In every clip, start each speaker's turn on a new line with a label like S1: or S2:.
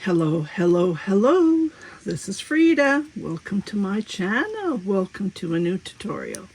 S1: Hello, hello, hello. This is Frida. Welcome to my channel. Welcome to a new tutorial.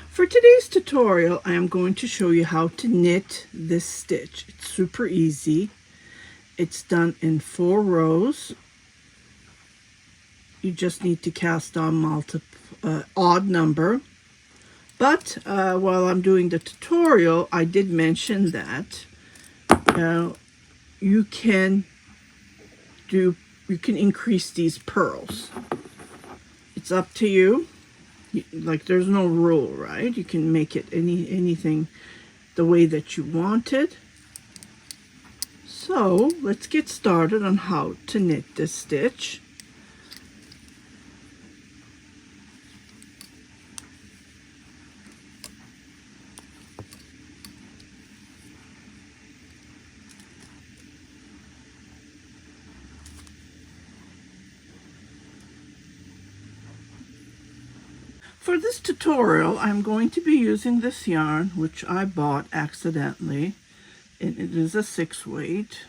S1: For today's tutorial, I am going to show you how to knit this stitch. It's super easy. It's done in 4 rows. You just need to cast on odd number. But while I'm doing the tutorial, I did mention that you can increase these purls. It's up to you. Like, there's no rule, right? You can make it anything the way that you want it. So let's get started on how to knit this stitch. For this tutorial, I'm going to be using this yarn, which I bought accidentally, and it is a 6-weight.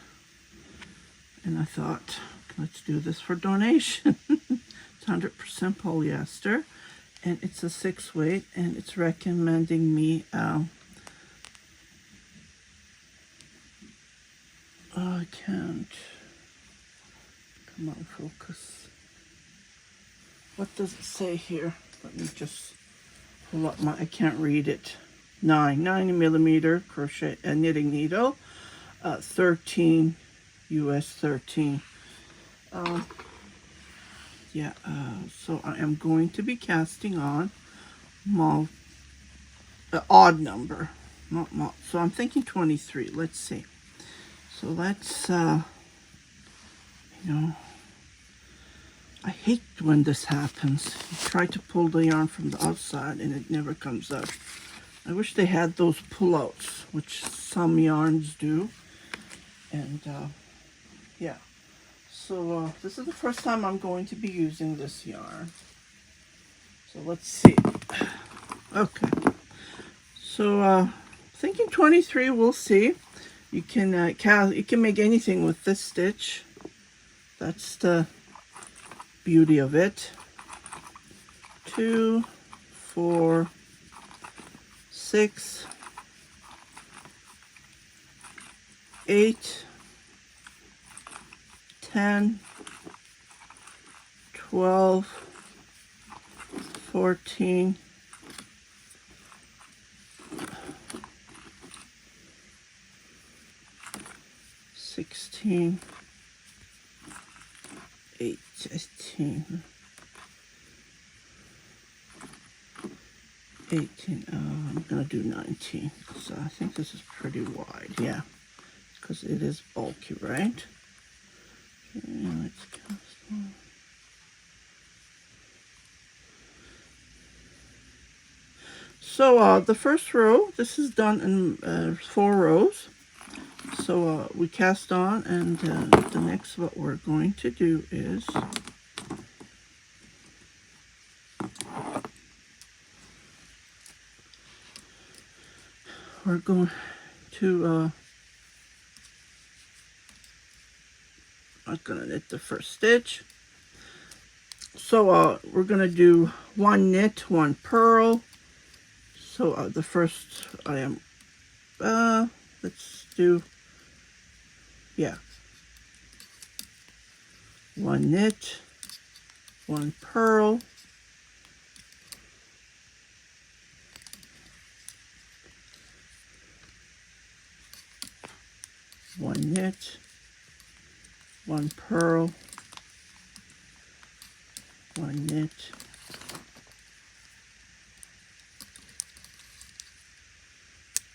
S1: And I thought, let's do this for donation. It's 100% polyester, and it's a 6-weight, and it's recommending me. I can't. Come on, focus. What does it say here? Let me just pull up I can't read it. 90mm crochet knitting needle, 13 US 13. So I am going to be casting on odd number, so I'm thinking 23. Let's see. So let's I hate when this happens. You try to pull the yarn from the outside and it never comes out. I wish they had those pull-outs, which some yarns do. And yeah. So this is the first time I'm going to be using this yarn. So let's see. Okay. So thinking 23, we'll see. You can make anything with this stitch. That's the beauty of it. 2, 4, 6, 8, 10, 12, 14, 16, 18, 18, I'm going to do 19, because I think this is pretty wide, yeah, because it is bulky, right? Okay, let's cast on. So the first row, this is done in 4 rows. So we cast on, and the next what we're going to do is we're going to I'm gonna knit the first stitch. So we're gonna do 1 knit, 1 purl. So the first I am let's do 1 knit, 1 purl, 1 knit, 1 purl, 1 knit,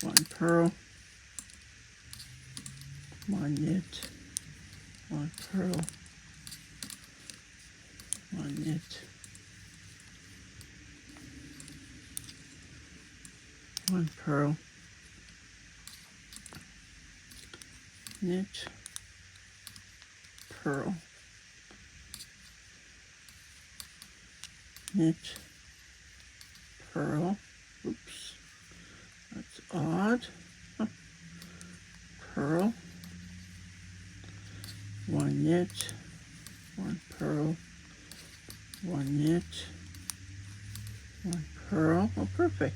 S1: 1 purl, 1 knit, 1 purl, 1 knit, 1 purl, knit, purl, knit, purl. Oops, that's odd. Purl, one knit, one purl, one knit, one purl. Oh, perfect.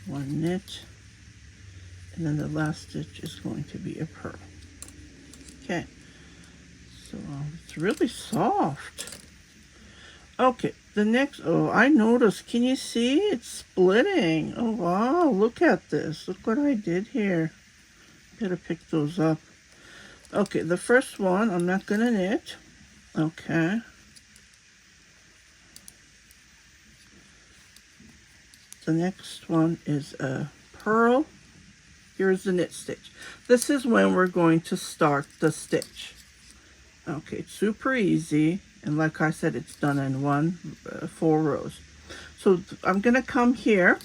S1: One knit, and then the last stitch is going to be a purl. Okay, so it's really soft. Okay, the next, oh, I noticed, can you see it's splitting? Oh wow, look at this. Look what I did here. Better pick those up. Okay, the first one I'm not gonna knit. Okay. The next one is a purl. Here's the knit stitch. This is when we're going to start the stitch. Okay, it's super easy. And like I said, it's done in 4 rows. So I'm gonna come here,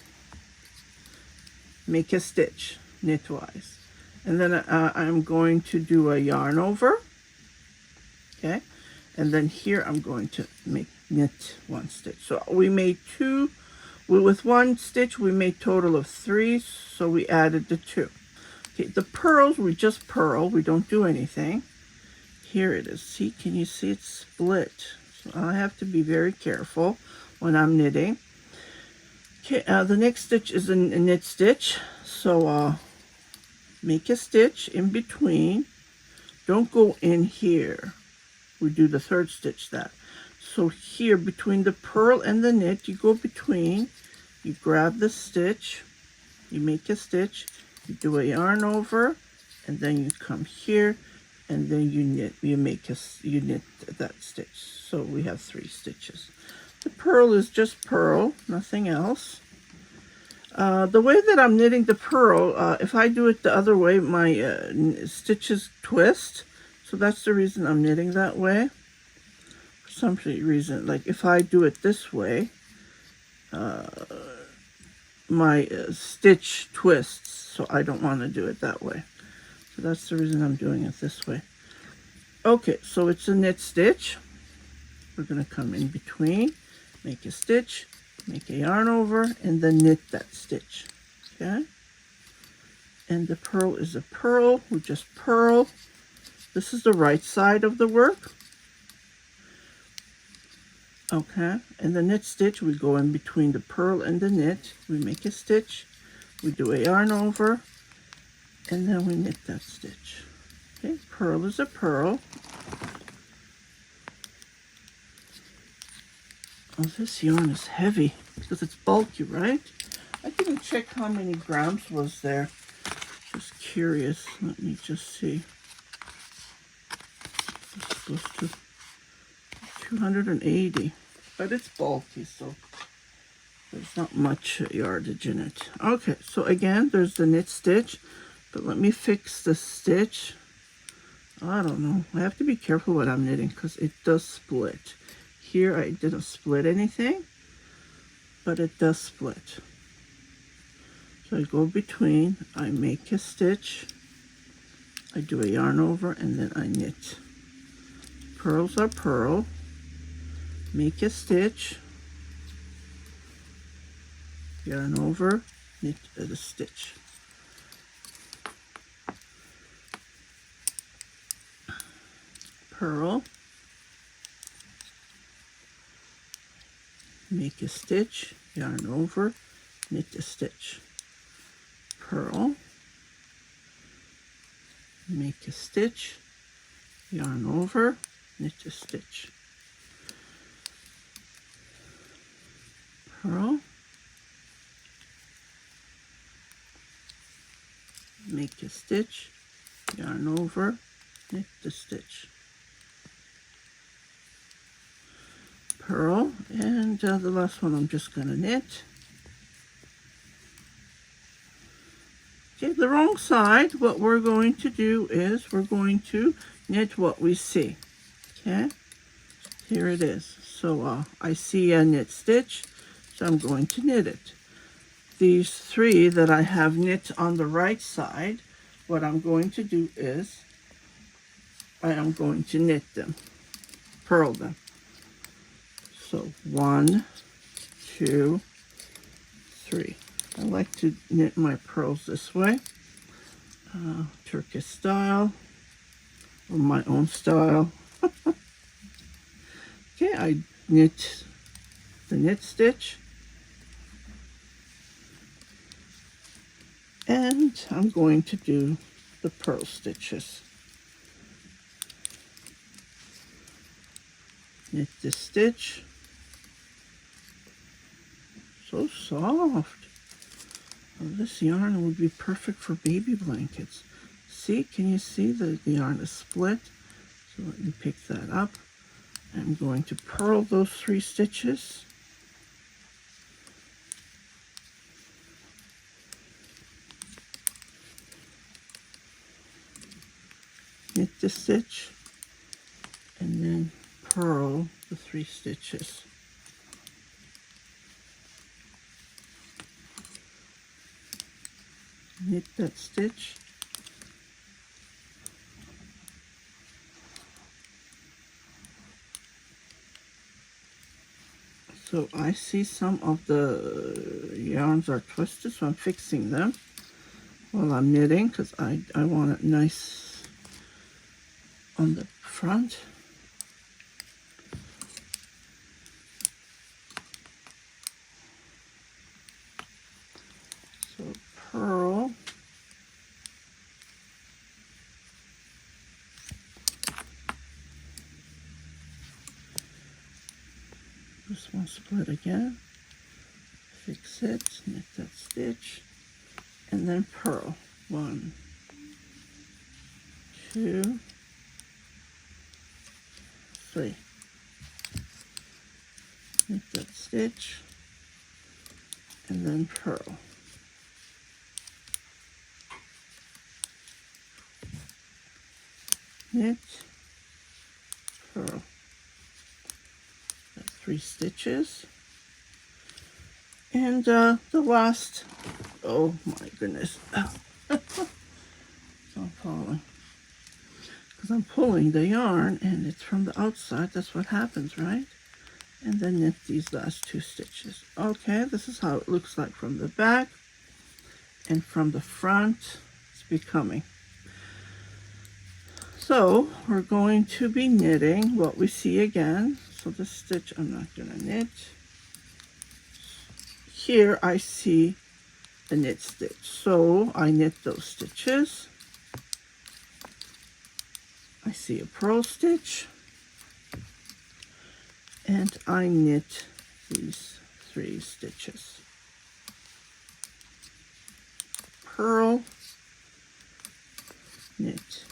S1: make a stitch knitwise. And then I'm going to do a yarn over. Okay. And then here I'm going to knit 1 stitch. So we made 2. With 1 stitch, we made total of 3, so we added the 2. Okay, the purls, we just purl, we don't do anything. Here it is. See, can you see it's split? So I have to be very careful when I'm knitting. Okay, the next stitch is a knit stitch. So make a stitch in between. Don't go in here. We do the 3rd stitch that. So here, between the purl and the knit, you go between, you grab the stitch, you make a stitch, you do a yarn over, and then you come here, and then you knit, you knit that stitch. So we have 3 stitches. The purl is just purl, nothing else. The way that I'm knitting the purl, if I do it the other way, my stitches twist. So that's the reason I'm knitting that way. Some reason, like if I do it this way, my stitch twists, so I don't want to do it that way. So that's the reason I'm doing it this way. Okay, so it's a knit stitch. We're going to come in between, make a stitch, make a yarn over, and then knit that stitch. Okay, and the purl is a purl. We just purl. This is the right side of the work. Okay, and the knit stitch, we go in between the purl and the knit, we make a stitch, we do a yarn over, and then we knit that stitch. Okay, purl is a purl. Oh, this yarn is heavy because it's bulky, right? I didn't check how many grams was there. Just curious. Let me just see. It's supposed to 280, but it's bulky, so there's not much yardage in it. Okay, so again, there's the knit stitch, but let me fix the stitch. I don't know. I have to be careful what I'm knitting because it does split. Here I didn't split anything, but it does split. So I go between, I make a stitch, I do a yarn over, and then I knit. Purls are purl. Make a stitch, yarn over, knit a stitch. Purl, make a stitch, yarn over, knit a stitch. Purl, make a stitch, yarn over, knit a stitch. Purl, make a stitch, yarn over, knit the stitch. Purl, and the last one I'm just going to knit. Okay, the wrong side, what we're going to do is we're going to knit what we see. Okay, here it is. So I see a knit stitch, so I'm going to knit it. These 3 that I have knit on the right side, what I'm going to do is I am going to knit them, purl them. So 1, 2, 3. I like to knit my purls this way, Turkish style. or my own style. Okay, I knit the knit stitch, and I'm going to do the purl stitches. Knit this stitch. So soft. Oh, this yarn would be perfect for baby blankets. See, can you see the yarn is split? So let me pick that up. I'm going to purl those 3 stitches. Knit the stitch and then purl the 3 stitches. Knit that stitch. So I see some of the yarns are twisted, so I'm fixing them while I'm knitting because I want it nice on the front. So purl. This one split again. Fix it, knit that stitch, and then purl. 1, 2, 3. Knit that stitch, and then purl. Knit, purl. That's 3 stitches. And the last, oh my goodness. So I'm falling. Because I'm pulling the yarn and it's from the outside. That's what happens, right? And then knit these last 2 stitches. Okay, this is how it looks like from the back. And from the front, it's becoming. So we're going to be knitting what we see again. So this stitch I'm not going to knit. Here I see a knit stitch. So I knit those stitches. I see a purl stitch. And I knit these 3 stitches. Purl, knit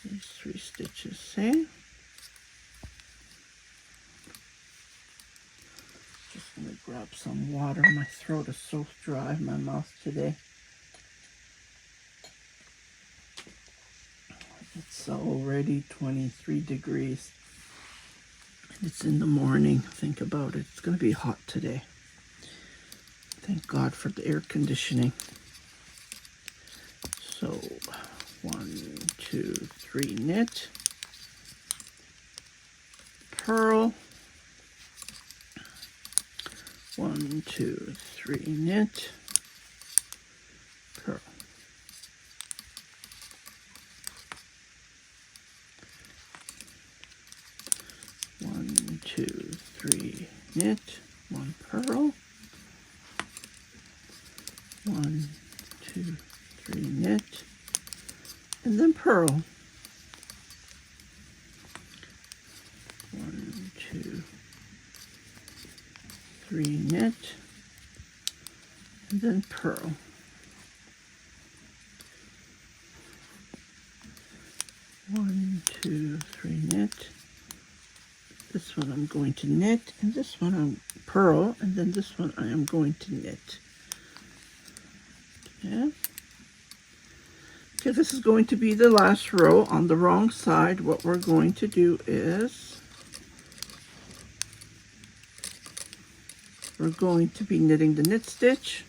S1: these 3 stitches, see? Just gonna grab some water. My throat is so dry, my mouth today. It's already 23 degrees. It's in the morning. Think about it. It's gonna be hot today. Thank God for the air conditioning. So 1, 2, 3 knit, purl, 1, 2, 3 knit, purl. 1, 2, 3 knit, 1 purl, 1, 2, 3 knit, and then purl. 1, 2, 3 knit, and then purl. 1, 2, 3 knit. This one I'm going to knit, and this one I'm purl, and then this one I am going to knit. Yeah. Okay, this is going to be the last row. On the wrong side, what we're going to do is we're going to be knitting the knit stitch.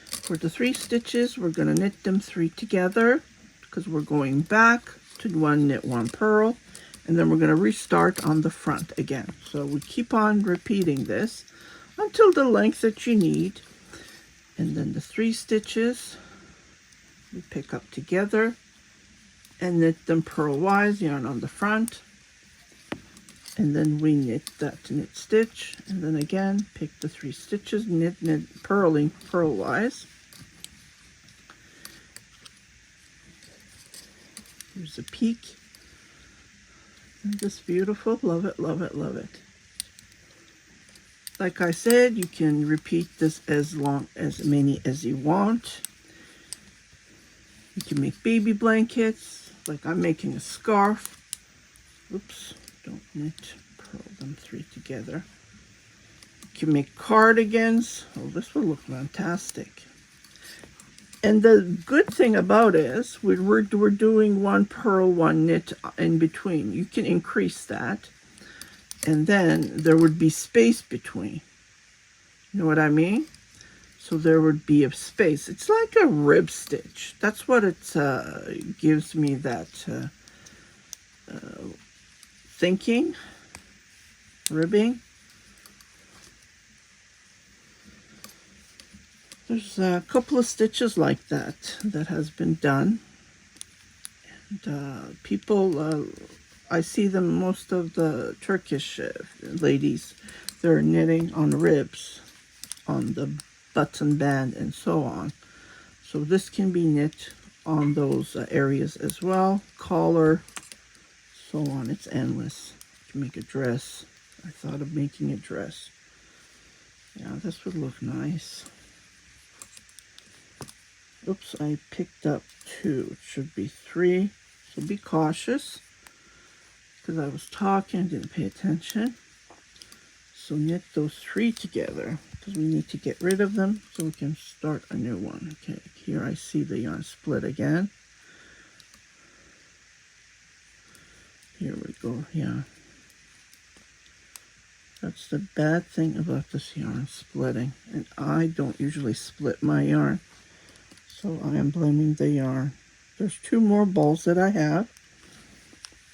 S1: For the 3 stitches, we're going to knit them 3 together because we're going back to 1 knit, 1 purl, and then we're going to restart on the front again. So we keep on repeating this until the length that you need. And then the 3 stitches, we pick up together and knit them purlwise, yarn on the front, and then we knit that knit stitch, and then again pick the 3 stitches, knit, purling purlwise. Here's a peek. Isn't this beautiful? Love it, love it, love it. Like I said, you can repeat this as many as you want. You can make baby blankets, like I'm making a scarf. Oops, don't knit, purl them 3 together. You can make cardigans. Oh, this will look fantastic. And the good thing about it is we're doing 1 purl, 1 knit in between. You can increase that, and then there would be space between. You know what I mean? So there would be a space. It's like a rib stitch. That's what it gives me, that thinking, ribbing. There's a couple of stitches like that has been done. And people, I see them, most of the Turkish ladies, they're knitting on ribs, on the button band and so on. So this can be knit on those areas as well. Collar, so on. It's endless. You can make a dress. I thought of making a dress. Yeah, this would look nice. Oops, I picked up 2. It should be 3. So be cautious, because I was talking, I didn't pay attention. So knit those 3 together, because we need to get rid of them so we can start a new one. Okay, here I see the yarn split again. Here we go, yeah. That's the bad thing about this yarn splitting. And I don't usually split my yarn, so I am blaming the yarn. There's 2 more balls that I have.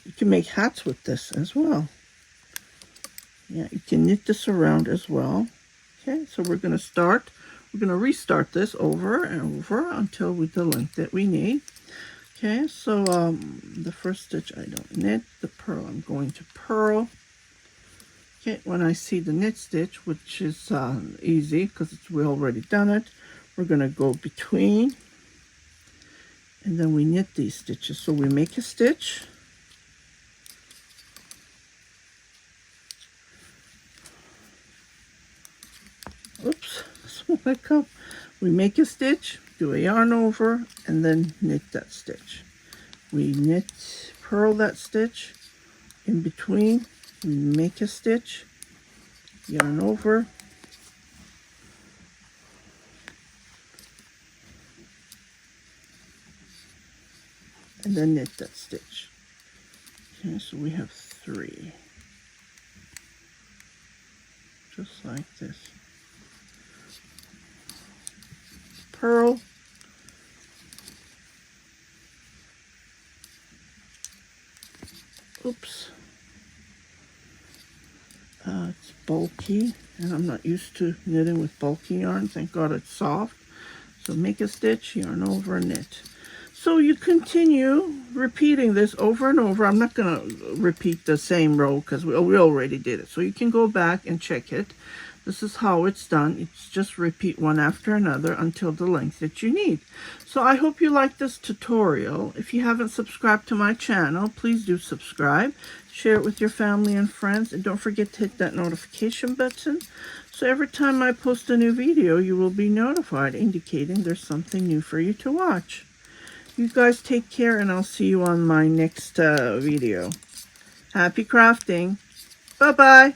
S1: You can make hats with this as well. Yeah, you can knit this around as well. Okay, so we're going to restart this over and over until we the length that we need. Okay, so the first stitch I don't knit, the purl I'm going to purl. Okay, when I see the knit stitch, which is easy because we already done it, we're going to go between, and then we knit these stitches. So we make a stitch, oops, this one come. We make a stitch, do a yarn over, and then knit that stitch. We knit, purl that stitch in between, we make a stitch, yarn over, and then knit that stitch. Okay, so we have 3, just like this. Purl, oops, it's bulky, and I'm not used to knitting with bulky yarn. Thank God it's soft. So make a stitch, yarn over, knit. So you continue repeating this over and over. I'm not going to repeat the same row because we already did it. So you can go back and check it. This is how it's done. It's just repeat one after another until the length that you need. So I hope you like this tutorial. If you haven't subscribed to my channel, please do subscribe. Share it with your family and friends. And don't forget to hit that notification button. So every time I post a new video, you will be notified, indicating there's something new for you to watch. You guys take care, and I'll see you on my next video. Happy crafting. Bye-bye.